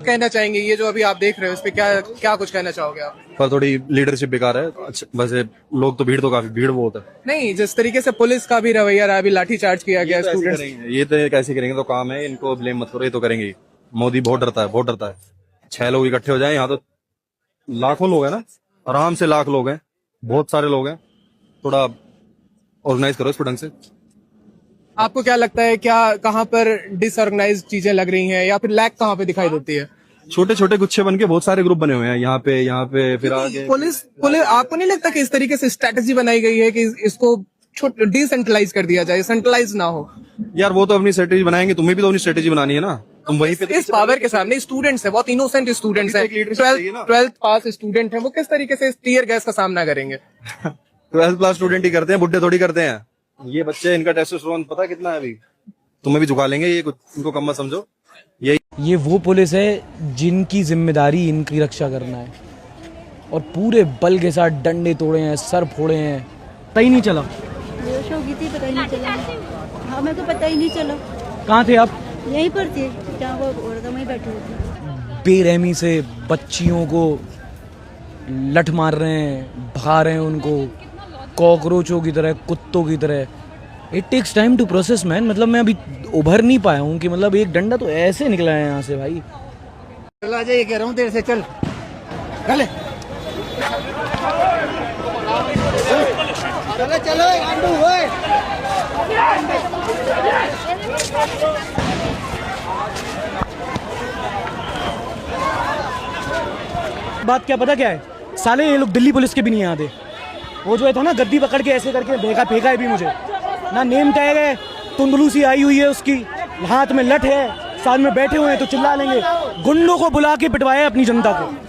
कहना चाहेंगे ये जो अभी आप देख रहे हो इस पे क्या क्या कुछ कहना चाहोगे आप? पर थोड़ी लीडरशिप बेकार है। अच्छा, वैसे लोग तो भीड़ तो काफी भीड़ बहुत है। नहीं, जिस तरीके से पुलिस का भी रवैया रहा, अभी लाठीचार्ज किया गया स्टूडेंट्स। ये तो कैसे करेंगे, तो काम है, इनको ब्लेम मत करो, ये तो करेंगे ही। मोदी बहुत डरता है, बहुत डरता है। 6 लोग इकट्ठे हो जाए, यहाँ तो लाखों लोग हैं ना, आराम से लाख लोग हैं, बहुत सारे लोग हैं। थोड़ा ऑर्गेनाइज करो इसको ढंग से। आपको क्या लगता है, क्या कहाँ पर डिसऑर्गेनाइज चीजें लग रही हैं या फिर लैक कहाँ पे दिखाई देती है? छोटे छोटे गुच्छे बन के बहुत सारे ग्रुप बने हुए हैं, यहाँ पे फिर आगे। पुलिस आपको नहीं लगता कि इस तरीके से स्ट्रेटेजी बनाई गई है कि इसको डिसेंट्रलाइज कर दिया जाए, सेंट्रलाइज ना हो? यार वो तो अपनी स्ट्रेटेजी बनाएंगे, तुम्हें भी तो अपनी स्ट्रेटेजी बनानी है ना। तुम वहीं पे इस पावर के सामने स्टूडेंट्स है, बहुत इनोसेंट स्टूडेंट्स है, 12th पास स्टूडेंट है, वो किस तरीके से टीयर गैस का सामना करेंगे? 12th क्लास स्टूडेंट ही करते हैं, बुड्ढे थोड़ी करते हैं। ये बच्चे, इनका टेस्टोस्टेरोन पता कितना है अभी। तुम्हें भी झुका लेंगे, ये इनको कम मत समझो। ये वो पुलिस है जिनकी जिम्मेदारी इनकी रक्षा करना है, और पूरे बल के साथ डंडे तोड़े हैं, सर फोड़े हैं। पता ही नहीं चला, बेहोश हो गई थी, पता ही नहीं चला। हाँ, मेरे को पता ही नहीं चला। कहाँ थे आप? यहीं पर थे, जहाँ वो औरत वहीं बैठी हुई थी। बेरहमी से बच्चियों को लठ मार रहे हैं, भगा रहे हैं उनको कॉकरोचों की तरह, कुत्तों की तरह। It takes time to process man. मतलब मैं अभी उभर नहीं पाया हूँ कि मतलब एक डंडा तो ऐसे निकला है यहाँ से भाई। चला जाइए, कह रहा हूँ देर से, चल चले चलो चलो आंडू होए। बात क्या पता क्या है, साले ये लोग दिल्ली पुलिस के भी नहीं आते। वो जो है था ना, गद्दी पकड़ के ऐसे करके फेंका है भी मुझे। ना नेम टैग है, तुंदलू सी आई हुई है उसकी, हाथ में लठ है, साथ में बैठे हुए हैं तो चिल्ला लेंगे। गुंडों को बुला के पिटवाया अपनी जनता को।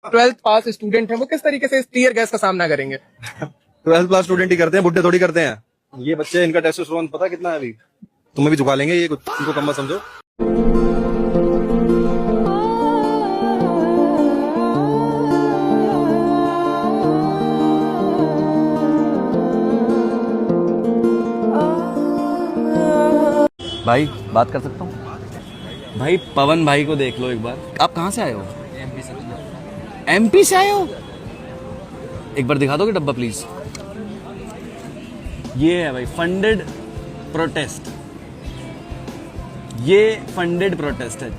ट्वेल्थ पास स्टूडेंट है, वो किस तरीके से टीयर गैस का सामना करेंगे? 12th क्लास स्टूडेंट ही करते हैं, बुड्ढे थोड़ी करते हैं। ये बच्चे, इनका टेस्टोस्टेरोन पता कितना है अभी। तुम्हें भी झुका लेंगे, ये इनको कम मत समझो। भाई बात कर सकता हूँ? भाई पवन भाई को देख लो एक बार। आप कहाँ से आए हो? एमपी से आए हो? एक बार दिखा दोगे डब्बा प्लीज? ये है भाई फंडेड प्रोटेस्ट। ये फंडेड प्रोटेस्ट है,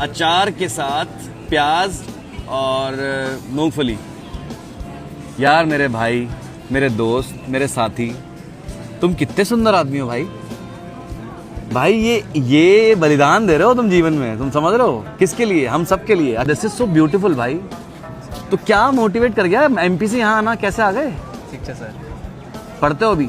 अचार के साथ प्याज और मूंगफली। यार मेरे भाई, मेरे दोस्त, मेरे साथी, तुम कितने सुंदर आदमी हो भाई। भाई ये बलिदान दे रहे हो तुम जीवन में, तुम समझ रहे हो किसके लिए? हम सब के लिए। दिस इज सो ब्यूटीफुल भाई। तो क्या मोटिवेट कर गया एमपी से यहाँ आना? कैसे आ गए? शिक्षा सर। पढ़ते हो अभी?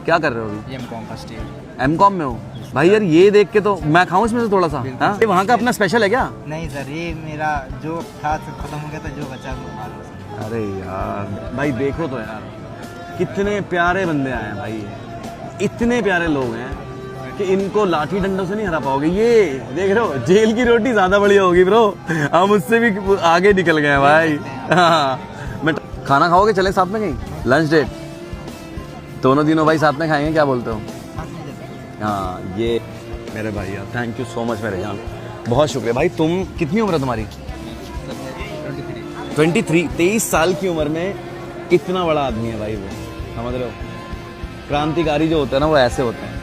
क्या कर रहे हो अभी? MCom first year. एमकॉम में हो भाई? यार ये देख के तो मैं खाऊं इसमें से थोड़ा सा। हाँ, वहाँ का अपना स्पेशल है क्या? नहीं सर, ये मेरा जो था खत्म हो गया था, जो बचा वो खा लो। अरे यार भाई देखो तो यार, कितने प्यारे बंदे आए हैं भाई, ये इतने प्यारे लोग हैं कि इनको लाठी डंडों से नहीं हरा पाओगे। ये देख रहे हो, जेल की रोटी ज्यादा बढ़िया होगी ब्रो, हम उससे भी आगे निकल गए हैं भाई। हाँ, मैं खाना खाओगे? चले साथ में कहीं लंच डेट, दोनों दिनों भाई साथ में खाएंगे, क्या बोलते हो? हाँ, ये मेरे भाई यार, थैंक यू सो मच मेरे जान, बहुत शुक्रिया भाई। तुम कितनी उम्र है तुम्हारी? 23। 23 साल की उम्र में कितना बड़ा आदमी है भाई वो, समझ रहे हो? क्रांतिकारी जो होते हैं ना वो ऐसे होते हैं।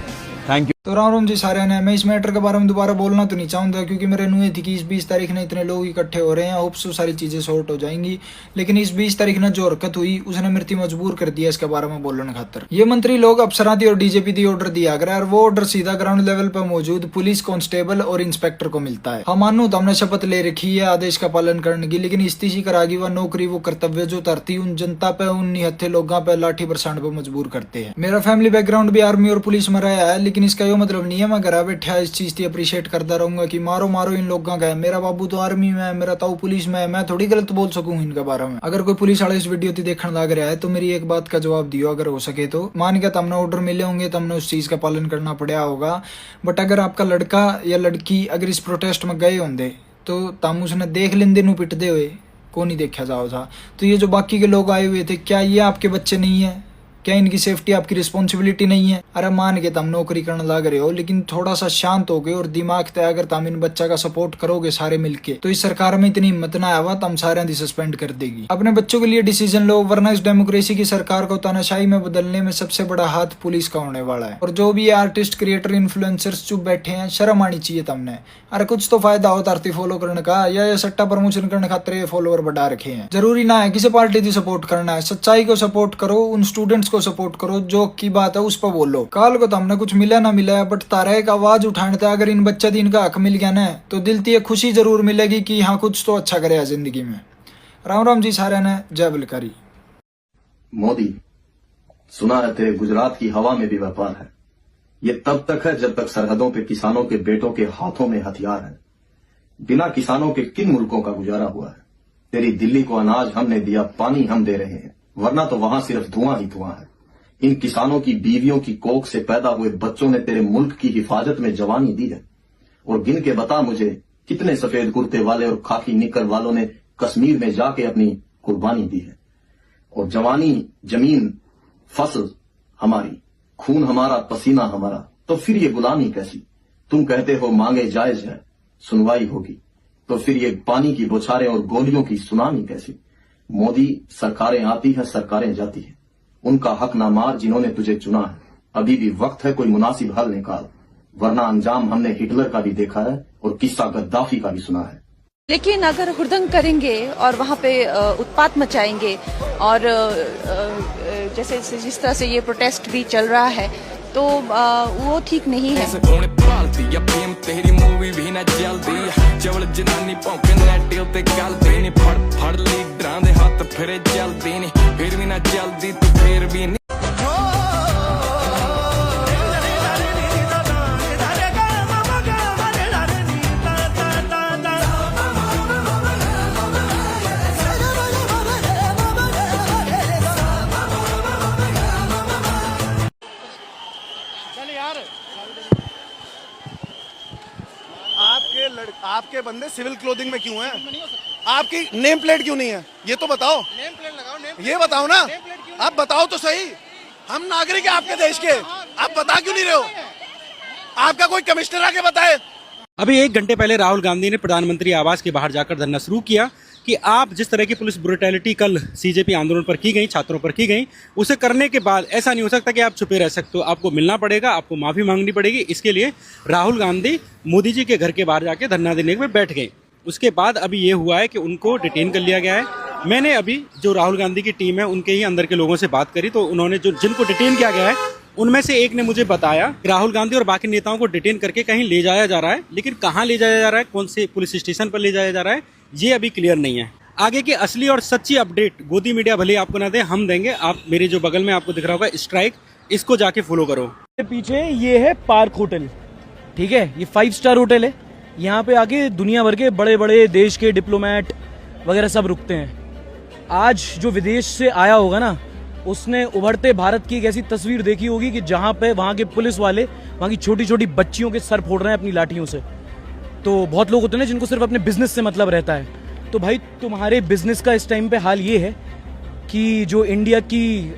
Thank you. तो राम जी सारे ने, मैं इस मैटर के बारे में दोबारा बोलना तो नहीं चाहूँगा क्योंकि मेरे नुए थी कि इस 20 तारीख ने इतने लोग इकट्ठे हो रहे हैं, होप सो सारी चीज़ें सॉर्ट हो जाएंगी। लेकिन इस 20 तारीख ने जो हरकत हुई उसने मृत्यु मजबूर कर दिया इसके बारे में बोलने खातर। ये मंत्री लोग अफसरां दी और डीजीपी दी ऑर्डर दिया गया और वो ऑर्डर सीधा ग्राउंड लेवल पर मौजूद पुलिस कांस्टेबल और इंस्पेक्टर को मिलता है। हम मानो तो हमने शपथ ले रखी है आदेश का पालन करने की, लेकिन इस्तीसी करागी वह नौकरी वो कर्तव्य जो धरती उन जनता पे उन निहत्थे लोगों पे लाठी बरसाने पे मजबूर करते हैं। मेरा फैमिली बैकग्राउंड भी आर्मी और पुलिस में रहा है, लेकिन इसका ये मतलब नहीं है मैं घर बैठा इस चीज की अप्रिशिएट करता रहूंगा कि मारो मारो इन लोगों का है। मेरा बाबू तो आर्मी में है, मेरा ताऊ पुलिस में है, मैं थोड़ी गलत बोल सकूं इनके बारे में। अगर कोई पुलिस वाला इस वीडियो की देखने लग रहा है तो मेरी एक बात का जवाब दियो अगर हो सके तो। मान के तमने ऑर्डर मिले होंगे तमने उस चीज का पालन करना पड़ा होगा, बट अगर आपका लड़का या लड़की अगर इस प्रोटेस्ट में गए होंगे तो तम उसने देख लेंदे नु पिटदे हुए को नहीं देखा जाओ था। तो ये जो बाकी के लोग आए हुए थे, क्या ये आपके बच्चे नहीं है? क्या इनकी सेफ्टी आपकी रिस्पॉन्सिबिलिटी नहीं है? अरे मान के तुम नौकरी करने लग रहे हो, लेकिन थोड़ा सा शांत हो गए और दिमाग तय अगर तुम इन बच्चा का सपोर्ट करोगे सारे मिलके, तो इस सरकार में इतनी हिम्मत ना आवा तुम सारे दी सस्पेंड कर देगी। अपने बच्चों के लिए डिसीजन लो, वरना इस डेमोक्रेसी की सरकार को तानाशाही में बदलने में सबसे बड़ा हाथ पुलिस का होने वाला है। और जो भी आर्टिस्ट क्रिएटर इन्फ्लुएंसर्स चुप बैठे हैं, शर्म आनी चाहिए तुमने। अरे कुछ तो फायदा हो धरती फॉलो करने का, या सट्टा प्रमोशन करने खातिर फॉलोअर बढ़ा रखे हैं। जरूरी ना है किसी पार्टी की सपोर्ट करना है, सच्चाई को सपोर्ट करो, उन स्टूडेंट्स को सपोर्ट करो, जो की बात है उस पर बोलो। काल को तो हमने कुछ मिला ना मिला, बट तारा एक आवाज उठाने था अगर इन बच्चा दिन का हक मिल गया ना तो दिल की एक खुशी जरूर मिलेगी कि हाँ कुछ तो अच्छा करे जिंदगी में। राम राम जी सारे ने, जय बलकारी। मोदी, सुना है तेरे गुजरात की हवा में भी व्यापार है। ये तब तक है जब तक सरहदों पे किसानों के बेटों के हाथों में हथियार है। बिना किसानों के किन मुल्कों का गुजारा हुआ है? तेरी दिल्ली को अनाज हमने दिया, पानी हम दे रहे हैं, वरना तो वहां सिर्फ धुआं ही धुआं है। इन किसानों की बीवियों की कोख से पैदा हुए बच्चों ने तेरे मुल्क की हिफाजत में जवानी दी है। और गिन के बता मुझे कितने सफेद कुर्ते वाले और खाकी निकर वालों ने कश्मीर में जाके अपनी कुर्बानी दी है। और जवानी, जमीन, फसल हमारी, खून हमारा, पसीना हमारा, तो फिर ये गुलामी कैसी? तुम कहते हो मांगे जायज है, सुनवाई होगी, तो फिर ये पानी की बौछारें और गोलियों की सुनामी कैसी? मोदी, सरकारें आती है सरकारें जाती है, उनका हक ना मार जिन्होंने तुझे चुना है। अभी भी वक्त है कोई मुनासिब हल निकाल, वरना अंजाम हमने हिटलर का भी देखा है और किस्सा गद्दाफी का भी सुना है। लेकिन अगर हुड़दंग करेंगे और वहाँ पे उत्पात मचाएंगे और जैसे जिस तरह से ये प्रोटेस्ट भी चल रहा है तो वो ठीक नहीं है। तेरी मूवी भी ना जल्दी चवल जनानी भौंके नेटिल ते गलदी नी फड़ फड़ लीडरां दे हत्थ फिरे जल्दी नी फिर भी ना जल्दी तो फिर भी नहीं। आपके बंदे सिविल क्लोथिंग में क्यों हैं? आपकी नेम प्लेट क्यों नहीं है? ये तो बताओ। नेम प्लेट लगाओ। ये बताओ ना, आप बताओ तो सही। हम नागरिक हैं आपके देश के, आप बता क्यों नहीं रहे हो? आपका कोई कमिश्नर आके बताए। अभी 1 घंटे पहले राहुल गांधी ने प्रधानमंत्री आवास के बाहर जाकर धरना शुरू किया कि आप जिस तरह की पुलिस ब्रुटैलिटी कल सीजेपी आंदोलन पर की गई, छात्रों पर की गई, उसे करने के बाद ऐसा नहीं हो सकता कि आप छुपे रह सकते हो, आपको मिलना पड़ेगा, आपको माफी मांगनी पड़ेगी। इसके लिए राहुल गांधी मोदी जी के घर के बाहर जाके धरना देने में बैठ गए। उसके बाद अभी ये हुआ है कि उनको डिटेन कर लिया गया है। मैंने अभी जो राहुल गांधी की टीम है उनके ही अंदर के लोगों से बात करी तो उन्होंने जिनको डिटेन किया गया है उनमें से एक ने मुझे बताया कि राहुल गांधी और बाकी नेताओं को डिटेन करके कहीं ले जाया जा रहा है, लेकिन कहाँ ले जाया जा रहा है, कौन से पुलिस स्टेशन पर ले जाया जा रहा है, ये अभी क्लियर नहीं है। आगे की असली और सच्ची अपडेट गोदी मीडिया भले आपको ना दे, हम देंगे। आप मेरे जो बगल में आपको दिख रहा होगा स्ट्राइक, इसको जाके फॉलो करो। पीछे ये है पार्क होटल, ठीक है, ये 5 स्टार होटल है। यहाँ पे आके दुनिया भर के बड़े बड़े देश के डिप्लोमेट वगैरह सब रुकते हैं। आज जो विदेश से आया होगा ना, उसने उभरते भारत की एक ऐसी तस्वीर देखी होगी कि जहाँ पे वहाँ के पुलिस वाले वहाँ की छोटी छोटी बच्चियों के सर फोड़ रहे हैं अपनी लाठियों से। तो बहुत लोग होते हैं जिनको सिर्फ अपने बिजनेस से मतलब रहता है। तो भाई तुम्हारे बिजनेस का इस टाइम पे हाल ये है कि जो इंडिया की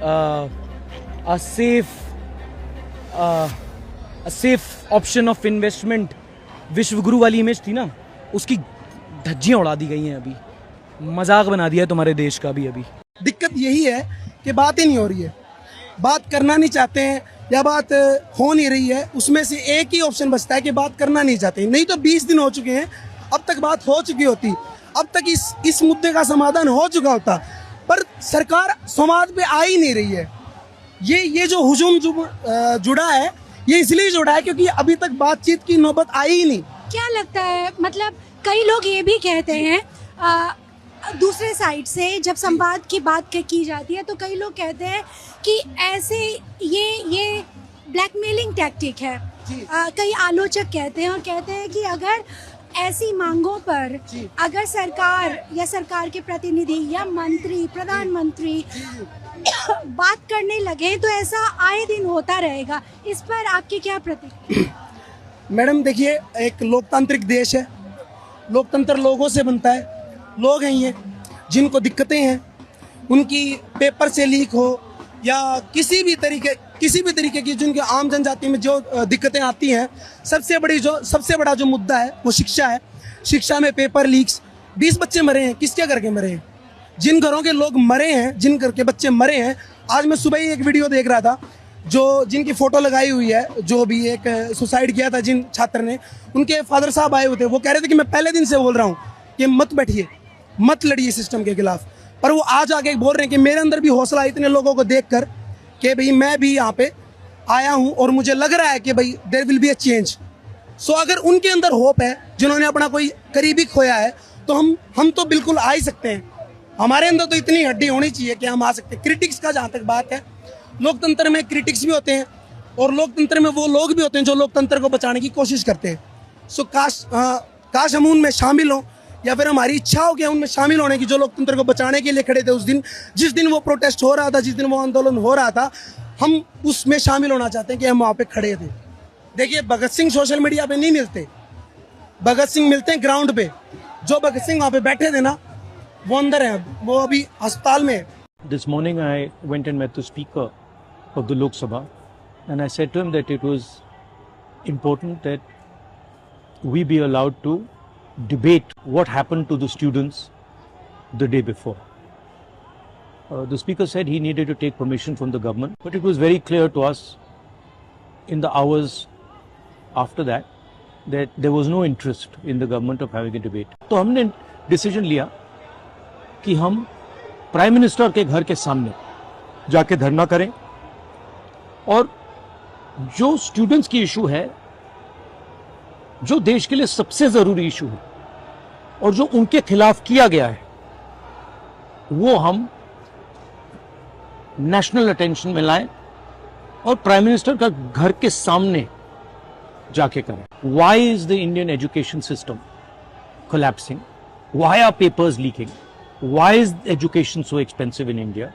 सेफ ऑप्शन ऑफ इन्वेस्टमेंट विश्व गुरु वाली इमेज थी ना, उसकी धज्जियां उड़ा दी गई हैं। अभी मजाक बना दिया है तुम्हारे देश का भी। अभी दिक्कत यही है कि बात ही नहीं हो रही है। बात करना नहीं चाहते हैं या बात हो नहीं रही है, उसमें से एक ही ऑप्शन बचता है कि बात करना नहीं चाहते। नहीं तो 20 दिन हो चुके हैं, अब तक बात हो चुकी होती, अब तक इस मुद्दे का समाधान हो चुका होता, पर सरकार संवाद पे आ ही नहीं रही है। ये जो हुजूम जुड़ा है, ये इसलिए जुड़ा है क्योंकि अभी तक बातचीत की नौबत आई ही नहीं। क्या लगता है, मतलब कई लोग ये भी कहते हैं दूसरे साइड से जब संवाद की बात की जाती है तो कई लोग कहते हैं कि ऐसे ये ब्लैकमेलिंग टैक्टिक है। कई आलोचक कहते हैं और कहते हैं कि अगर ऐसी मांगों पर अगर सरकार या सरकार के प्रतिनिधि या मंत्री, प्रधानमंत्री बात करने लगे तो ऐसा आए दिन होता रहेगा। इस पर आपकी क्या प्रतिक्रिया? मैडम देखिए, एक लोकतांत्रिक देश है, लोकतंत्र लोगों से बनता है। लोग हैं ये जिनको दिक्कतें हैं, उनकी पेपर से लीक हो या किसी भी तरीके की जिनके आम जनजाति में जो दिक्कतें आती हैं, सबसे बड़ा जो मुद्दा है वो शिक्षा है। शिक्षा में पेपर लीक्स, 20 बच्चे मरे हैं, किसके करके मरे हैं? जिन घरों के लोग मरे हैं, जिन घर के बच्चे मरे हैं। आज मैं सुबह ही एक वीडियो देख रहा था, जिनकी फोटो लगाई हुई है, जो भी एक सुसाइड किया था जिन छात्र ने, उनके फादर साहब आए हुए थे। वो कह रहे थे कि मैं पहले दिन से बोल रहा हूँ कि मत बैठिए, मत लड़िए सिस्टम के खिलाफ, पर वो आज आके बोल रहे हैं कि मेरे अंदर भी हौसला इतने लोगों को देखकर कि भाई मैं भी यहाँ पे आया हूँ और मुझे लग रहा है कि भाई there will be a change. So अगर उनके अंदर होप है, जिन्होंने अपना कोई करीबी खोया है, तो हम तो बिल्कुल आ ही सकते हैं। हमारे अंदर तो इतनी हड्डी होनी चाहिए कि हम आ सकते हैं। क्रिटिक्स का जहाँ तक बात है, लोकतंत्र में क्रिटिक्स भी होते हैं और लोकतंत्र में वो लोग भी होते हैं जो लोकतंत्र को बचाने की कोशिश करते हैं। सो काश हम उनमें शामिल हों, या फिर हमारी इच्छा हो कि उनमें शामिल होने की, जो लोकतंत्र को बचाने के लिए खड़े थे उस दिन, जिस दिन वो प्रोटेस्ट हो रहा था, जिस दिन वो आंदोलन हो रहा था, हम उसमें शामिल होना चाहते हैं कि हम वहाँ पे खड़े थे। देखिए, भगत सिंह सोशल मीडिया पे नहीं मिलते, भगत सिंह मिलते हैं ग्राउंड पे। जो भगत सिंह वहाँ पे बैठे थे ना, वो अंदर है, वो अभी अस्पताल में है। This morning I went and met the speaker of the Lok Sabha and I said to him that it was important that we be allowed to debate what happened to the students the day before. The speaker said he needed to take permission from the government, but it was very clear to us in the hours after that there was no interest in the government of having a debate. तो हमने decision लिया कि हम prime minister के घर के सामने जाके धरना करें और जो स्टूडेंट्स की इशू है, जो देश के लिए सबसे जरूरी इशू है और जो उनके खिलाफ किया गया है, वो हम नेशनल अटेंशन में लाएं और प्राइम मिनिस्टर का घर के सामने जाके करें। Why is the Indian education system collapsing? Why are papers leaking? Why is education so expensive in India?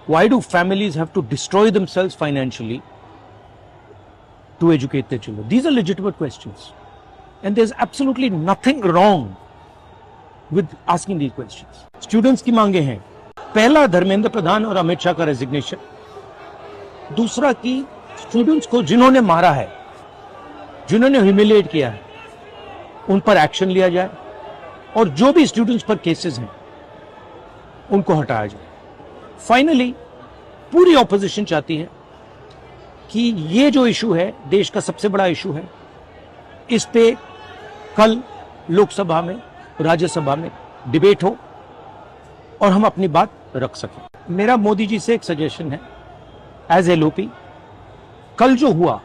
Why do families have to destroy themselves financially to educate their children? These are legitimate questions. And there's absolutely nothing wrong with asking these questions. Students की मांगे हैं, पहला धर्मेंद्र प्रधान और अमित शाह का resignation, दूसरा कि students को जिन्होंने मारा है, जिन्होंने ह्यूमिलिएट किया है, उन पर एक्शन लिया जाए और जो भी स्टूडेंट्स पर केसेस हैं उनको हटाया जाए। फाइनली पूरी ऑपोजिशन चाहती है कि ये जो इशू है, देश का सबसे बड़ा इशू है, इस पे कल लोकसभा में, राज्यसभा में डिबेट हो और हम अपनी बात रख सकें। मेरा मोदी जी से एक सजेशन है, एज एलओपी, कल जो हुआ,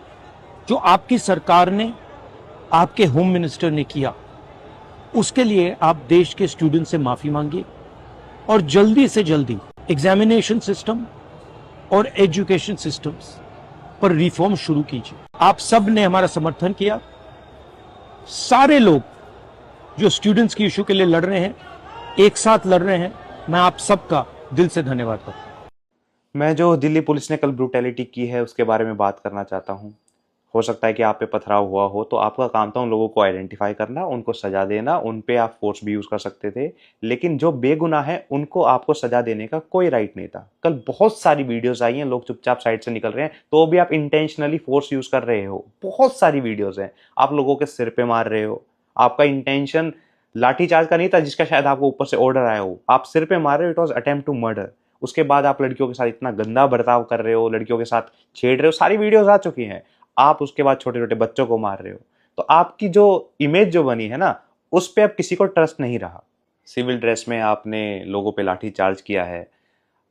जो आपकी सरकार ने, आपके होम मिनिस्टर ने किया, उसके लिए आप देश के स्टूडेंट से माफी मांगिए और जल्दी से जल्दी एग्जामिनेशन सिस्टम और एजुकेशन सिस्टम्स पर रिफॉर्म शुरू कीजिए। आप सब ने हमारा समर्थन किया, सारे लोग जो स्टूडेंट्स की इशू के लिए लड़ रहे हैं, एक साथ लड़ रहे हैं, मैं आप सबका दिल से धन्यवाद करता हूं। मैं जो दिल्ली पुलिस ने कल ब्रूटैलिटी की है उसके बारे में बात करना चाहता हूं। हो सकता है कि आप पे पथराव हुआ हो, तो आपका काम था उन लोगों को आइडेंटिफाई करना, उनको सजा देना, उन पे आप फोर्स भी यूज कर सकते थे, लेकिन जो बेगुनाह है उनको आपको सजा देने का कोई राइट नहीं था। कल बहुत सारी वीडियोस आई हैं, लोग चुपचाप साइड से निकल रहे हैं, तो भी आप इंटेंशनली फोर्स यूज कर रहे हो। बहुत सारी वीडियोस हैं, आप लोगों के सिर पे मार रहे हो। आपका इंटेंशन लाठीचार्ज का नहीं था, जिसका शायद आपको ऊपर से ऑर्डर आया हो, आप सिर पे मार रहे हो। It was attempt to murder. उसके बाद आप लड़कियों के साथ इतना गंदा बर्ताव कर रहे हो, लड़कियों के साथ छेड़ रहे हो, सारी वीडियोस आ चुकी हैं। आप उसके बाद छोटे छोटे बच्चों को मार रहे हो, तो आपकी जो इमेज जो बनी है ना, उस पर अब किसी को ट्रस्ट नहीं रहा। सिविल ड्रेस में आपने लोगों पे लाठी चार्ज किया है।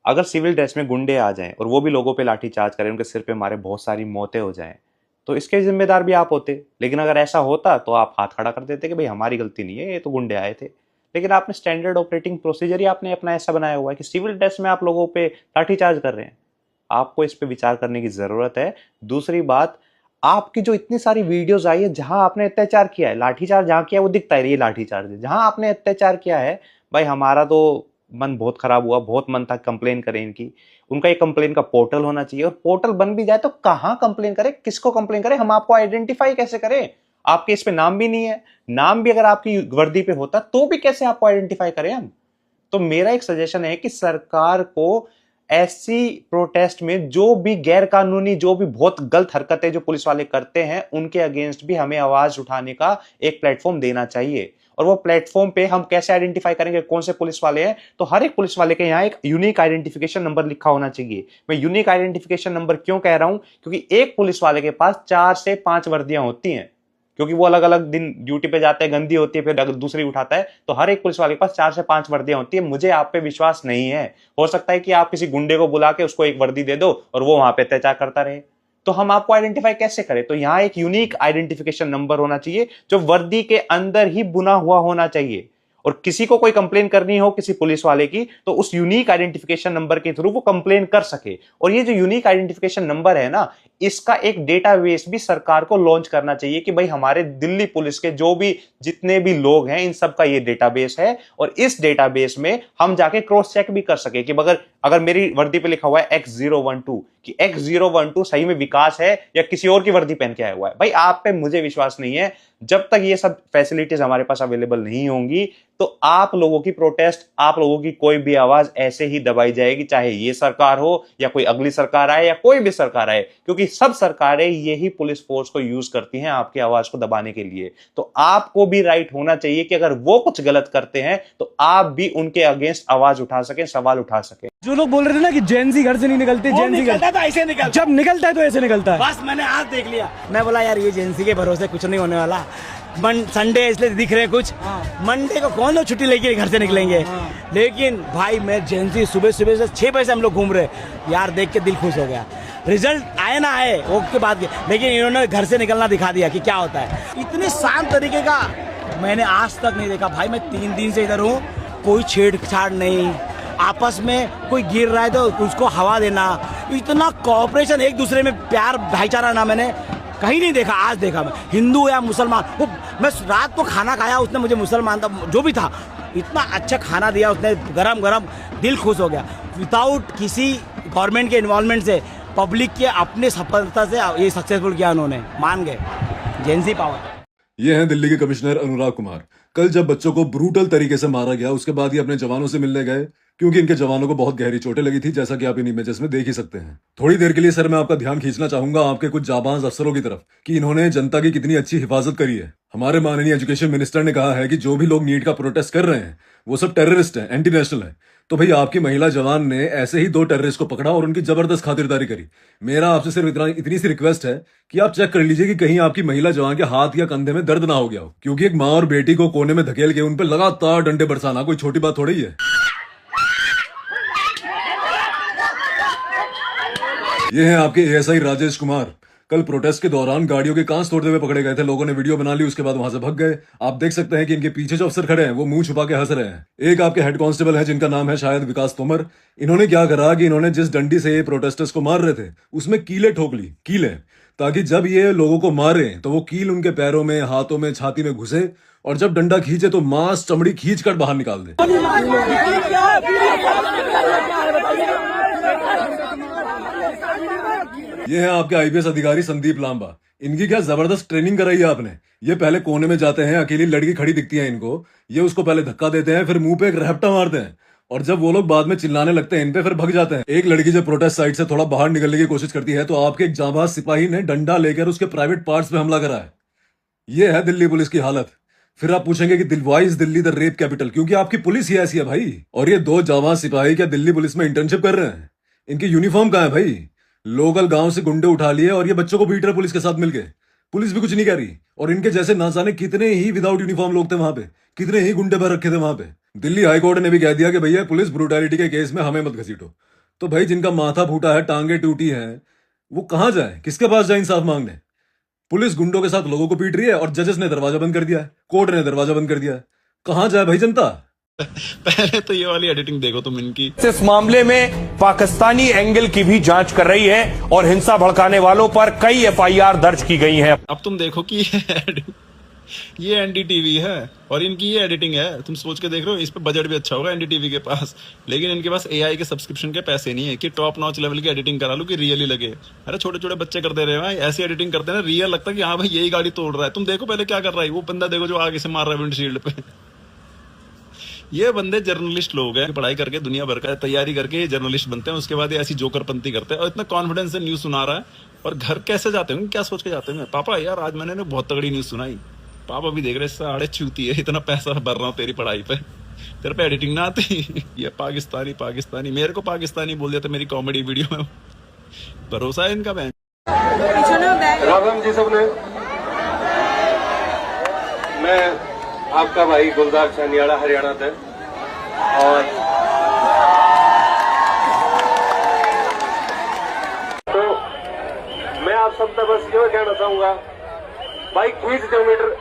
अगर सिविल ड्रेस में गुंडे आ जाएं और वो भी लोगों पे लाठी चार्ज करें, उनके सिर पे मारे, बहुत सारी मौतें हो जाएं, तो इसके जिम्मेदार भी आप होते। लेकिन अगर ऐसा होता तो आप हाथ खड़ा कर देते कि भाई हमारी गलती नहीं है, ये तो गुंडे आए थे। लेकिन आपने स्टैंडर्ड ऑपरेटिंग प्रोसीजर ही आपने अपना ऐसा बनाया हुआ है कि सिविल ड्रेस में आप लोगों पे लाठी चार्ज कर रहे हैं। आपको इस पे विचार करने की जरूरत है। दूसरी बात, आपकी जो इतनी सारी वीडियोस आई है जहां आपने अत्याचार किया है, लाठीचार्ज जहां किया है वो दिखता है, ये लाठीचार्ज है। जहां आपने अत्याचार किया है, भाई हमारा तो मन बहुत खराब हुआ, बहुत मन था कंप्लेन करें इनकी। उनका एक कंप्लेन का पोर्टल होना चाहिए, और पोर्टल बन भी जाए तो कहां कंप्लेन करें, किसको कंप्लेन करें, हम आपको आइडेंटिफाई कैसे करें? आपके इस पे नाम भी नहीं है, नाम भी अगर आपकी वर्दी पे होता तो भी कैसे आपको आइडेंटिफाई करें हम? तो मेरा एक सजेशन है कि सरकार को ऐसी प्रोटेस्ट में जो भी गैर कानूनी, जो भी बहुत गलत हरकतें जो पुलिस वाले करते हैं, उनके अगेंस्ट भी हमें आवाज उठाने का एक प्लेटफॉर्म देना चाहिए। और वो प्लेटफॉर्म पे हम कैसे आइडेंटिफाई करेंगे कौन से पुलिस वाले हैं? तो हर एक पुलिस वाले के यहाँ एक यूनिक आइडेंटिफिकेशन नंबर लिखा होना चाहिए। मैं यूनिक आइडेंटिफिकेशन नंबर क्यों कह रहा हूं? क्योंकि एक पुलिस वाले के पास 4 से 5 वर्दियां होती हैं, क्योंकि वो अलग अलग दिन ड्यूटी पे जाते हैं, गंदी होती है, फिर अगर दूसरी उठाता है, तो हर एक पुलिस वाले के पास 4 से 5 वर्दियां होती है। मुझे आप पे विश्वास नहीं है। हो सकता है कि आप किसी गुंडे को बुला के उसको एक वर्दी दे दो और वो वहां पे अत्याचार करता रहे, तो हम आपको आइडेंटिफाई कैसे करें? तो यहां एक यूनिक आइडेंटिफिकेशन नंबर होना चाहिए जो वर्दी के अंदर ही बुना हुआ होना चाहिए। और किसी को कोई कंप्लेन करनी हो किसी पुलिस वाले की, तो उस यूनिक आइडेंटिफिकेशन नंबर के थ्रू वो कंप्लेन कर सके। और ये जो यूनिक आइडेंटिफिकेशन नंबर है ना, इसका एक डेटाबेस भी सरकार को लॉन्च करना चाहिए कि भाई हमारे दिल्ली पुलिस के जो भी जितने भी लोग हैं, इन सब का ये डेटाबेस है। और इस डेटाबेस में हम जाके क्रॉस चेक भी कर सके कि अगर मेरी वर्दी पे लिखा हुआ है X012 कि X012 सही में विकास है या किसी और की वर्दी पहन के आया हुआ है, भाई आप पे मुझे विश्वास नहीं है। जब तक ये सब फैसिलिटीज हमारे पास अवेलेबल नहीं होंगी, तो आप लोगों की प्रोटेस्ट, आप लोगों की कोई भी आवाज ऐसे ही दबाई जाएगी, चाहे ये सरकार हो या कोई अगली सरकार आए या कोई भी सरकार आए, क्योंकि सब सरकारें यही पुलिस फोर्स को यूज करती हैं आपकी आवाज को दबाने के लिए। तो आपको भी राइट होना चाहिए कि अगर वो कुछ गलत करते हैं तो आप भी उनके अगेंस्ट आवाज उठा सकें, सवाल उठा सकें। जो लोग बोल रहे थे ना कि जेनजी घर से नहीं निकलते, जेनजी निकलता तो ऐसे निकलता, जब निकलता है तो ऐसे निकलता है। बस मैंने आज देख लिया, मैं बोला यार ये जेनजी के भरोसे कुछ नहीं होने वाला। संडे इसलिए दिख रहे कुछ, मंडे को कौन लोग छुट्टी लेके घर से निकलेंगे। लेकिन भाई मैं जेनजी सुबह सुबह से 6 बजे से हम लोग घूम रहे यार, देख के दिल खुश हो गया। रिजल्ट आए ना आए वो के बाद, लेकिन इन्होंने घर से निकलना दिखा दिया कि क्या होता है। इतने शांत तरीके का मैंने आज तक नहीं देखा भाई। मैं 3 दिन से इधर हूँ, कोई छेड़छाड़ नहीं, आपस में कोई गिर रहा है तो उसको हवा देना, इतना कोऑपरेशन, एक दूसरे में प्यार भाईचारा ना मैंने कहीं नहीं देखा। आज देखा मैं, हिंदू या मुसलमान, वो मैं रात को खाना खाया, उसने मुझे मुसलमान था जो भी था, इतना अच्छा खाना दिया उसने, गरम गरम, दिल खुश हो गया। विदाउट किसी गवर्नमेंट के इन्वॉल्वमेंट से, पब्लिक के अपने सफलता से ये सक्सेसफुल किया उन्होंने, मान गए। Gen Z power. ये हैं दिल्ली के कमिश्नर अनुराग कुमार। कल जब बच्चों को ब्रूटल तरीके से मारा गया, उसके बाद ये अपने जवानों से मिलने गए, क्योंकि इनके जवानों को बहुत गहरी चोटें लगी थी, जैसा कि आप इन इमेजेस में देख ही सकते हैं। थोड़ी देर के लिए सर मैं आपका ध्यान खींचना चाहूंगा आपके कुछ जाबाज अफसरों की तरफ कि इन्होंने जनता की कितनी अच्छी हिफाजत करी है। हमारे माननीय एजुकेशन मिनिस्टर ने कहा है कि जो भी लोग नीट का प्रोटेस्ट कर रहे हैं वो सब टेररिस्ट हैं, एंटी नेशनल है। तो भाई आपकी महिला जवान ने ऐसे ही 2 टेररिस्ट को पकड़ा और उनकी जबरदस्त खातिरदारी करी। मेरा आपसे सिर्फ इतनी सी रिक्वेस्ट है कि आप चेक कर लीजिए कि कहीं आपकी महिला जवान के हाथ या कंधे में दर्द ना हो गया हो, क्योंकि एक माँ और बेटी को कोने में धकेल के उन पर लगातार डंडे बरसाना कोई छोटी बात थोड़ी है। ये हैं आपके एएसआई राजेश कुमार। कल प्रोटेस्ट के दौरान गाड़ियों के कांच तोड़ते हुए पकड़े गए थे। लोगों ने वीडियो बना ली, उसके बाद वहां से भाग गए। आप देख सकते हैं कि इनके पीछे जो अफसर खड़े हैं वो मुंह छुपा के हंस रहे हैं। एक आपके हेड कांस्टेबल है जिनका नाम है शायद विकास तोमर। इन्होंने क्या करा कि इन्होंने जिस डंडी से ये प्रोटेस्टर्स को मार रहे थे उसमें कीले ठोक ली, कीले, ताकि जब ये लोगों को मारे तो वो कील उनके पैरों में, हाथों में, छाती में घुसे और जब डंडा खींचे तो मांस चमड़ी खींच कर बाहर निकाल दे। ये है आपके आईपीएस अधिकारी संदीप लांबा। इनकी क्या जबरदस्त ट्रेनिंग कराई है आपने। ये पहले कोने में जाते हैं, अकेली लड़की खड़ी दिखती है इनको, ये उसको पहले धक्का देते हैं, फिर मुंह पे एक रहपटा मारते हैं और जब वो लोग बाद में चिल्लाने लगते हैं इन पे, फिर भग जाते हैं। एक लड़की जब प्रोटेस्ट साइट से थोड़ा बाहर निकलने की कोशिश करती है तो आपके एक जांबाज सिपाही ने डंडा लेकर उसके प्राइवेट पार्ट्स पे हमला करा है। ये है दिल्ली पुलिस की हालत। फिर आप पूछेंगे कि why is Delhi the rape capital, क्योंकि आपकी पुलिस ही ऐसी है भाई। और ये 2 जवान सिपाही क्या दिल्ली पुलिस में इंटर्नशिप कर रहे हैं? इनकी यूनिफॉर्म कहाँ है भाई? लोकल गांव से गुंडे उठा लिए और ये बच्चों को पीट रहे पुलिस के साथ मिलके। पुलिस भी कुछ नहीं कह रही। और इनके जैसे ना जाने कितने ही विदाउट यूनिफॉर्म लोग थे वहां पे, कितने ही गुंडे भर रखे थे वहां पे। दिल्ली हाईकोर्ट ने भी कह दिया कि भैया पुलिस ब्रूटैलिटी के केस में हमें मत घसीटो। तो भाई जिनका माथा फूटा है, टांगे टूटी है, वो कहां जाए, किसके पास जाए इंसाफ मांगने? पुलिस गुंडों के साथ लोगों को पीट रही है और जजेस ने दरवाजा बंद कर दिया है, कोर्ट ने दरवाजा बंद कर दिया है। कहां जाए भाई जनता? पहले तो ये वाली एडिटिंग देखो तुम इनकी। इस मामले में पाकिस्तानी एंगल की भी जांच कर रही है और हिंसा भड़काने वालों पर कई FIR दर्ज की गई हैं। अब तुम देखो कि ये NDTV है और इनकी ये एडिटिंग है। तुम सोच के देख रहे हो, इस पे बजट भी अच्छा होगा NDTV के पास, लेकिन इनके पास AI के सब्सक्रिप्शन के पैसे नहीं है कि टॉप नॉच लेवल की एडिटिंग करा लो कि रियली लगे। अरे छोटे छोटे बच्चे कर दे रहे हैं भाई, ऐसी एडिटिंग करते हैं ना, रियल लगता है कि हाँ भाई यही गाड़ी तोड़ रहा है। तुम देखो पहले क्या कर रहा है वो बंदा, देखो जो आगे से मार रहा है विंडशील्ड पे। ये बंदे जर्नलिस्ट लोग हैं, पढ़ाई करके दुनिया भर का तैयारी करके जर्नलिस्ट बनते हैं, उसके बाद ये ऐसी जोकरपंती करते हैं और इतना कॉन्फिडेंस से न्यूज सुना रहा है। और घर कैसे जाते होंगे, क्या सोच के जाते होंगे? पापा यार आज मैंने बहुत तगड़ी न्यूज सुनाई। पापा भी देख रहे साढ़े चूती है, इतना पैसा भर रहा हूँ तेरी पढ़ाई पे, तेरे पे एडिटिंग ना आती। ये पाकिस्तानी मेरे को पाकिस्तानी बोल दिया था मेरी कॉमेडी वीडियो में। भरोसा है इनका बहन। राम जी सबने, मैं आपका भाई गुलजार छनियाड़ा हरियाणा से, और तो मैं आप सब तक बस ये कहना चाहूंगा, भाई 20 किलोमीटर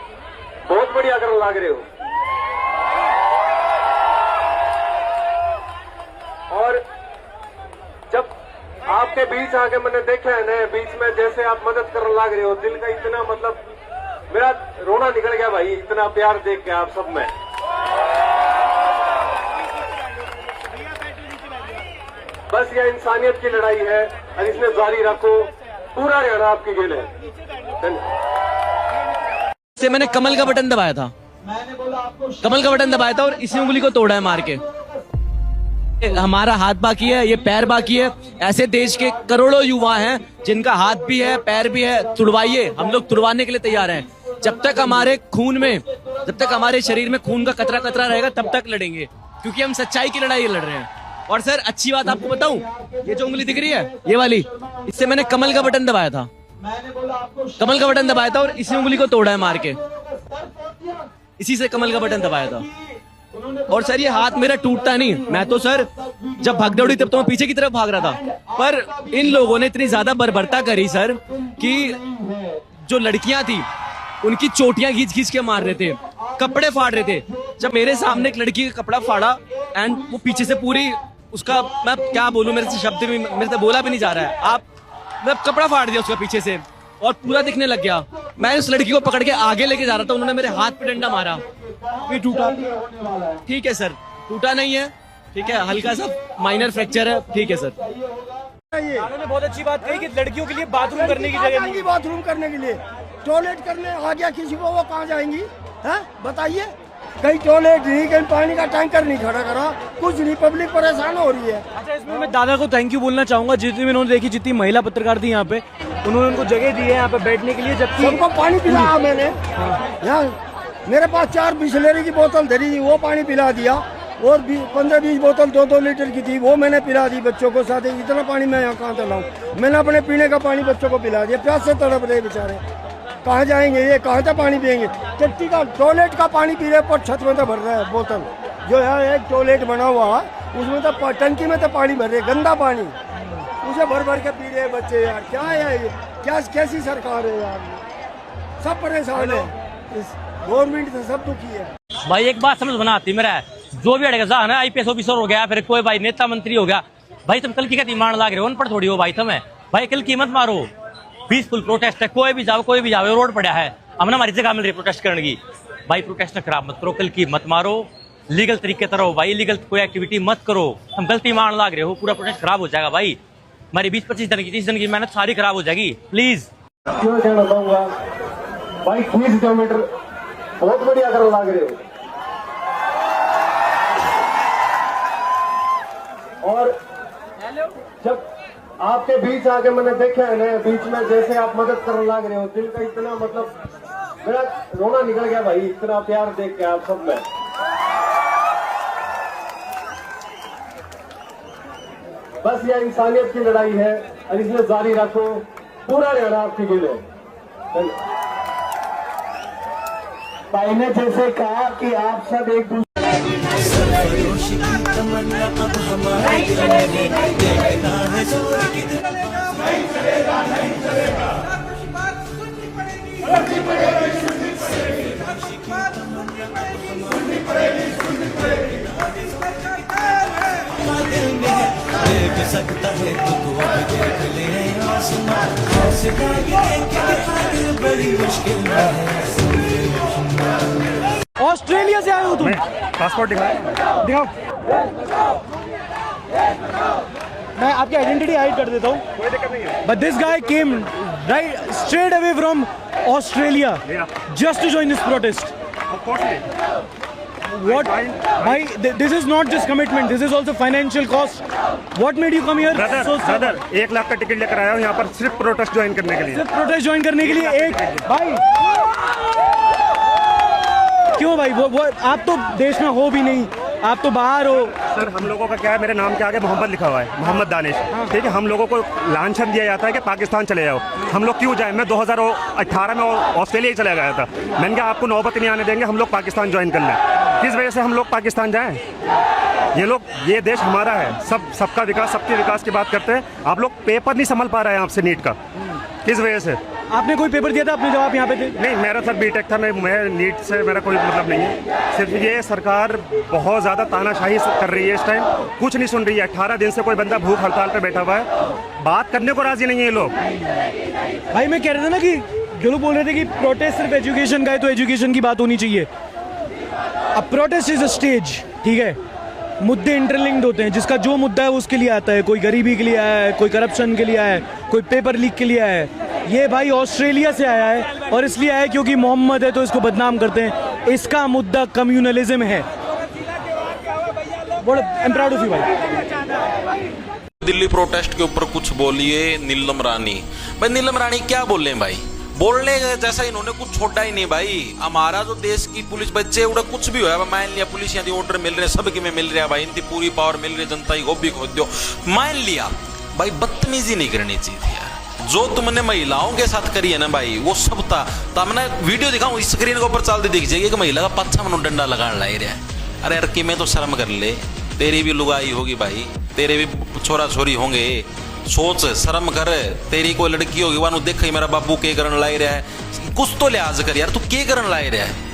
बहुत बढ़िया करने लग रहे हो। और जब आपके बीच आके मैंने देखा है ना, बीच में जैसे आप मदद करने लग रहे हो, दिल का इतना मतलब मेरा रोना निकल गया भाई, इतना प्यार देख के आप सब में। बस ये इंसानियत की लड़ाई है और इसमें जारी रखो, पूरा हरियाणा आपकी गेल है। से मैंने कमल का बटन दबाया था, और इसी उंगली को तोड़ा है मार के। हमारा हाथ बाकी है, ये पैर बाकी है। ऐसे देश के करोड़ों युवा हैं जिनका हाथ भी है, पैर भी है। तुड़वाइए, हम लोग तुड़वाने के लिए तैयार हैं। जब तक हमारे खून में, जब तक हमारे शरीर में खून का कतरा कतरा रहेगा तब तक लड़ेंगे, क्योंकि हम सच्चाई की लड़ाई लड़ रहे हैं। और सर अच्छी बात आपको बताऊं, ये जो उंगली दिख रही है ये वाली, इससे मैंने कमल का बटन दबाया था, और इसी उंगली को तोड़ा है मार के। इसी से कमल का बटन दबाया था। और सर ये हाथ मेरा टूटता नहीं, मैं तो सर जब भाग दौड़ी तब तो मैं पीछे की तरफ भाग रहा था। पर इन लोगों ने इतनी ज्यादा बर्बरता करी सर कि जो लड़कियां थी उनकी चोटियां खींच खींच के मार रहे थे, कपड़े फाड़ रहे थे। जब मेरे सामने एक लड़की का कपड़ा फाड़ा एंड वो पीछे से पूरी उसका, मैं क्या बोलूं, मेरे से शब्द भी, मेरे से बोला भी नहीं जा रहा है। आप मैं कपड़ा फाड़ दिया उसका पीछे से और पूरा दिखने लग गया। मैं उस लड़की को पकड़ के आगे लेके जा रहा था, उन्होंने मेरे हाथ पे डंडा मारा, ये टूटा। ठीक है सर, टूटा नहीं है, ठीक है, हल्का सा माइनर फ्रैक्चर है, ठीक है सर। उन्होंने बहुत अच्छी बात कही कि लड़कियों के लिए बाथरूम करने की जगह नहीं, बाथरूम करने के लिए टॉयलेट करने आ गया किसी को, वो कहाँ जाएंगी हैं बताइए? कहीं टॉयलेट नहीं, कहीं पानी का टैंकर नहीं खड़ा करा, कुछ नहीं, पब्लिक परेशान हो रही है। अच्छा, इसमें मैं दादा को थैंक यू बोलना चाहूंगा, जितनी उन्होंने देखी, जितनी महिला पत्रकार थी यहाँ पे, उन्होंने उनको जगह दी है यहाँ पे बैठने के लिए। जबकि सबको पानी पिलाया मैंने, यहाँ मेरे पास 4 बिस्लेरी की बोतल धरी थी, वो पानी पिला दिया, और 15-20 बोतल 2-2 लीटर की थी, वो मैंने पिला दी बच्चों को। साथ ही इतना पानी मैं यहाँ कहाँ से लाऊं? मैंने अपने पीने का पानी बच्चों को पिला दिया, प्यास से तड़प रहे बेचारे, कहाँ जाएंगे ये, कहाँ से पानी पियेंगे? टट्टी का टॉयलेट का पानी पी रहे, पर छत में तो भर रहा है बोतल, जो है एक टॉयलेट बना हुआ उसमें तो टंकी में तो पानी भर रहे, गंदा पानी, उसे भर भर के पी रहे बच्चे। यार क्या है ये, क्या कैसी सरकार है यार? सब परेशान है, इस गवर्नमेंट से सब दुखी है भाई। एक बात समझ बना आती मेरा, जो भी अड़ेगा ना, IPS ऑफिसर हो गया, फिर कोई भाई नेता मंत्री हो गया, भाई तुम कल की क्या डिमांड ला रहे हो? उन पर थोड़ी हो भाई, तुम्हें भाई कल की मत मारो। पीसफुल प्रोटेस्ट है, कोई भी जाओ, रोड पड़ा है, हमने हमारी जगह मिल रही है प्रोटेस्ट करने की। भाई प्रोटेस्ट खराब मत करो, कल की मत मारो, लीगल तरीके से रहो भाई, इलीगल कोई एक्टिविटी मत करो। हम गलती मान लाग रहे हो, पूरा प्रोटेस्ट खराब हो जाएगा भाई। हमारी 20-25 दिन की 30 दिन की मेहनत सारी खराब हो जाएगी, प्लीज। क्यों कहना चाहूंगा भाई, 20 किलोमीटर बहुत बढ़िया करने लग रहे हो। और जब आपके बीच आके मैंने देखा है ना, बीच में जैसे आप मदद करने लग रहे हो, दिल का इतना मतलब मेरा रोना निकल गया भाई, इतना प्यार देख के आप सब में। बस यह इंसानियत की लड़ाई है और इसमें जारी रखो, पूरा हरियाणा आपकी गिल है। भाई ने जैसे कहा कि आप सब एक दूसरे सकता है तो देख ले आसमान, बड़ी मुश्किल है। ऑस्ट्रेलिया से आए हो तुम? पासपोर्ट दिखाओ। मैं आपकी आइडेंटिटी हाइड कर देता हूँ, but this guy came right straight away from Australia just to join this protest. What? Why? This is not just commitment. This is also financial cost. What made you come here? Brother 1 lakh का ticket लेकर आया हूँ यहाँ पर सिर्फ protest join करने के लिए। सिर्फ प्रोटेस्ट ज्वाइन करने के लिए एक भाई? क्यों भाई? वो आप तो देश में हो भी नहीं, आप तो बाहर हो। सर हम लोगों का क्या है, मेरे नाम के आगे मोहम्मद लिखा हुआ है, मोहम्मद दानिश। ठीक है, हम लोगों को लांछन दिया जाता है कि पाकिस्तान चले जाओ। हम लोग क्यों जाए? मैं 2018 में ऑस्ट्रेलिया ही चला गया था। मैंने कहा आपको नौबत नहीं आने देंगे, हम लोग पाकिस्तान ज्वाइन कर लें। किस वजह से हम लोग पाकिस्तान जाएं? ये देश हमारा है, सबका विकास, सबके विकास की बात करते हैं। आप लोग पेपर नहीं संभल पा रहे हैं आपसे नीट का, किस वजह से? आपने कोई पेपर दिया था अपने जब आप यहाँ पे थे? नहीं, मेरा सर बीटेक था, मैं नीट से मेरा कोई मतलब नहीं है। सिर्फ ये सरकार बहुत ज़्यादा तानाशाही कर रही है इस टाइम, कुछ नहीं सुन रही है। 18 दिन से कोई बंदा भूख हड़ताल पे बैठा हुआ है, बात करने को राजी नहीं है ये लोग। भाई मैं कह रहा था ना कि जो लोग बोल रहे थे कि प्रोटेस्ट सिर्फ एजुकेशन का है, तो एजुकेशन की बात होनी चाहिए। अब प्रोटेस्ट इज अ स्टेज, ठीक है, मुद्दे इंटरलिंक्ड होते हैं। जिसका जो मुद्दा है वो उसके लिए आता है। कोई गरीबी के लिए आया है, कोई करप्शन के लिए आया है, कोई पेपर लीक के लिए आया है। ये भाई ऑस्ट्रेलिया से आया है और इसलिए आया है क्योंकि मोहम्मद है तो इसको बदनाम करते हैं। इसका मुद्दा कम्युनलिज्म है। दिल्ली प्रोटेस्ट के ऊपर कुछ बोलिए नीलम रानी। भाई नीलम रानी क्या बोल रहे हैं भाई? बोलने जैसा इन्होंने कुछ छोड़ा ही नहीं भाई। हमारा जो देश की पुलिस बच्चे उड़ा कुछ भी हो, मान लिया पुलिस यदि ऑर्डर मिल रहे सबके में मिल रहा भाई, इनकी पूरी पावर मिल रही, जनता की गोभी खोद दो, मान लिया भाई। बदतमीजी नहीं करनी चाहिए थी यार। जो तुमने महिलाओं के साथ करी है ना भाई, वो सब था। तो मैं वीडियो दिखाऊं, स्क्रीन के ऊपर चलते दिख जाएगी कि महिला का पच्छा मनु डंडा लगाने लाई रहा है। अरे यार कि मैं तो शर्म कर ले, तेरी भी लुगाई होगी भाई, तेरे भी छोरा छोरी होंगे, सोच शर्म कर। तेरी कोई लड़की होगी वानू देख मेरा बाबू के करन लाई रहा है, कुछ तो लिहाज कर यार, तू के करन लाई रहा है।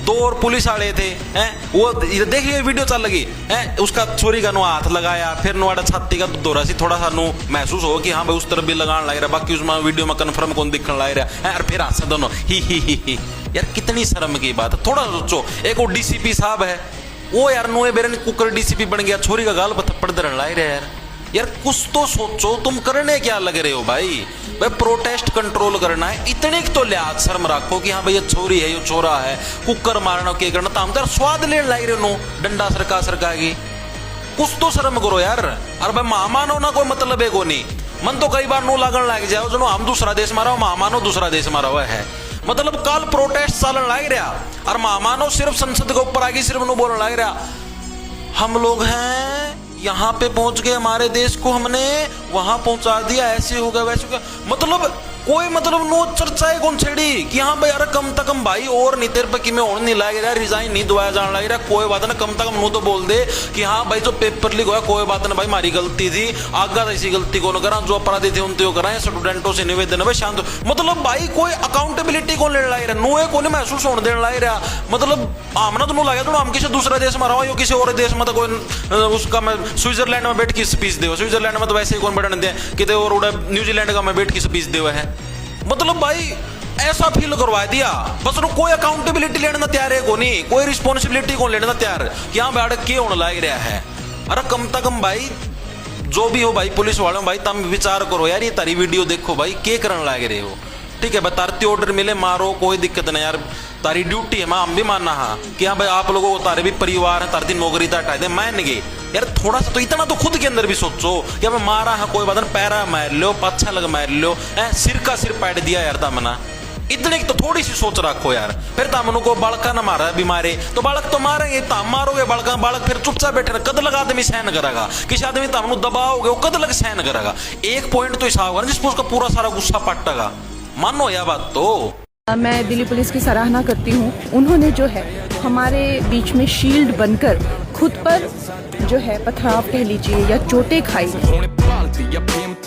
2 और पुलिस वाले थे हैं, वो देखिए वीडियो चल लगी है, उसका छोरी का नु हाथ लगाया, फिर नुआड़ा छाती का दौरा सी थोड़ा सा नु महसूस हो कि हाँ भाई उस तरफ भी लगान लाई रहा, बाकी उसमें वीडियो में कन्फर्म कौन दिखने लाई रहा है। और फिर हंस दोनों ही यार, कितनी शर्म की बात है। थोड़ा सोचो, एक वो डीसीपी साहब है, वो यार नुए बेरन कुकर डीसीपी बन गया, छोरी का गाल पर थप्पड़ दरन लाई रहा है यार। कुछ तो सोचो, तुम करने क्या लग रहे हो भाई? भाई प्रोटेस्ट कंट्रोल करना है, इतने तो लिहाज शर्म रखो कि हाँ भाई ये छोरी है, ये छोरा है, कुकर मारना के करना, तो हम तो स्वाद लेने लाई रहे नो डंडा सरका की। कुछ तो शर्म करो यार। अरे भाई महामानो ना कोई मतलब है को नहीं, मन तो कई बार नो लगन लग जाओ जो हम दूसरा देश मारा हो, महामानो दूसरा देश मारा हुआ है। मतलब कल प्रोटेस्ट चलन लग रहा और महामानो सिर्फ संसद के ऊपर आगे सिर्फ नो बोलने लग रहा, हम लोग हैं यहाँ पे पहुंच गए, हमारे देश को हमने वहां पहुंचा दिया, ऐसे होगा वैसे होगा। मतलब कोई मतलब नो चर्चा है कौन छेड़ी कि हाँ भाई यार कम तक कम भाई और नहीं तेरे पे कि मैं और नहीं लाग रहा, रिजाइन नहीं दुआया जाने लग रहा, कोई बात ना, कम तक कम नो तो बोल दे कि हाँ भाई जो पेपर लीक हुआ कोई बात ना भाई, हमारी गलती थी, आगा ऐसी गलती को न करा, जो अपराधी थे उनसे कराए, स्टूडेंटों से निवेदन है शांत। मतलब भाई कोई अकाउंटेबिलिटी कौन लेने लग रहा, नो है कौन महसूस होने देने लग रहा। मतलब आमना तो नो लगे तो हम किसी दूसरा देश में रहो या किसी और देश में, तो कोई उसका मैं स्विट्जरलैंड में बैठ के स्पीच दे, स्विट्जरलैंड में तो वैसे ही कौन बैठने दे, कितने और न्यूजीलैंड का मैं बैठ के स्पीच दे है। मतलब भाई ऐसा फील करवा दिया, बस उन्होंने कोई अकाउंटेबिलिटी लेने ना तैयार है को नहीं, कोई रिस्पॉन्सिबिलिटी को लेने ना तैयार कि हाँ भाई क्या होने लग रहा है। अरे कम से कम भाई जो भी हो भाई पुलिस वालों भाई तुम विचार करो यार, ये तारी वीडियो देखो भाई क्या करने लग रहे हो। ठीक है बतारती ऑर्डर मिले मारो, कोई दिक्कत नहीं यार, तारी ड्यूटी है, मैं हम भी मानना हाँ कि हाँ भाई आप लोगों को तारे भी परिवार है, तारी नौकरी तो हटा दे, मान गए यार। थोड़ा सा तो इतना तो खुद के अंदर भी सोचो कि मैं मारा है कोई बात नहीं, पैरा मार लो, पाछा लग मार लो, सिर का सिर पैट दिया यार तमना इतने की तो थोड़ी सी सोच रखो यार। फिर तो हमको बालका न मारा बीमारे तो बालक तो मारेंगे, तो हम मारोगे बालका, बालक फिर चुपचाप बैठे कद लगा आदमी सहन करेगा, किसी आदमी तो हमको दबाओगे वो कद लग सहन करेगा। एक पॉइंट तो ऐसा होगा ना जिसपे उसका पूरा सारा गुस्सा पटेगा, मानो यह बात। तो मैं दिल्ली पुलिस की सराहना करती हूँ। उन्होंने जो है हमारे बीच में शील्ड बनकर खुद पर जो है पथराव कह लीजिए या चोटें खाई।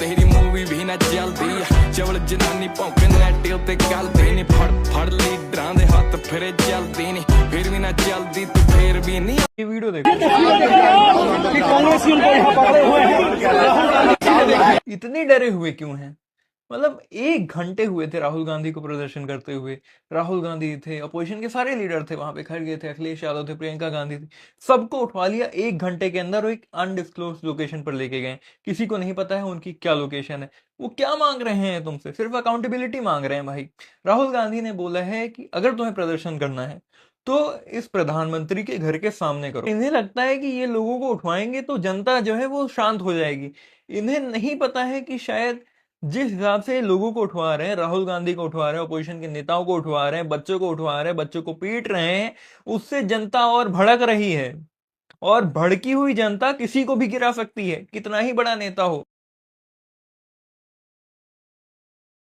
तेरी मूवी भी ना चलती चवल जनानी भौंके दिल ते गलती नहीं फड़ लीडरां दे हाथ फिरे चलती नहीं फिर भी ना चलती तो फिर भी नहीं। ये वीडियो देखो इतने डरे हुए क्यों हैं? मतलब 1 घंटे हुए थे राहुल गांधी को प्रदर्शन करते हुए। राहुल गांधी थे, अपोजिशन के सारे लीडर थे वहां पे खड़े थे, अखिलेश यादव थे, प्रियंका गांधी थी, सबको उठवा लिया 1 घंटे के अंदर और एक अनडिस्क्लोज लोकेशन पर लेके गए। किसी को नहीं पता है उनकी क्या लोकेशन है। वो क्या मांग रहे हैं तुमसे? सिर्फ अकाउंटेबिलिटी मांग रहे हैं भाई। राहुल गांधी ने बोला है कि अगर तुम्हें प्रदर्शन करना है तो इस प्रधानमंत्री के घर के सामने करो। इन्हें लगता है कि ये लोगों को उठवाएंगे तो जनता जो है वो शांत हो जाएगी। इन्हें नहीं पता है कि शायद जिस हिसाब से लोगों को उठवा रहे हैं, राहुल गांधी को उठवा रहे हैं, अपोजिशन के नेताओं को उठवा रहे हैं, बच्चों को उठवा रहे हैं, बच्चों को पीट रहे हैं, उससे जनता और भड़क रही है। और भड़की हुई जनता किसी को भी गिरा सकती है, कितना ही बड़ा नेता हो।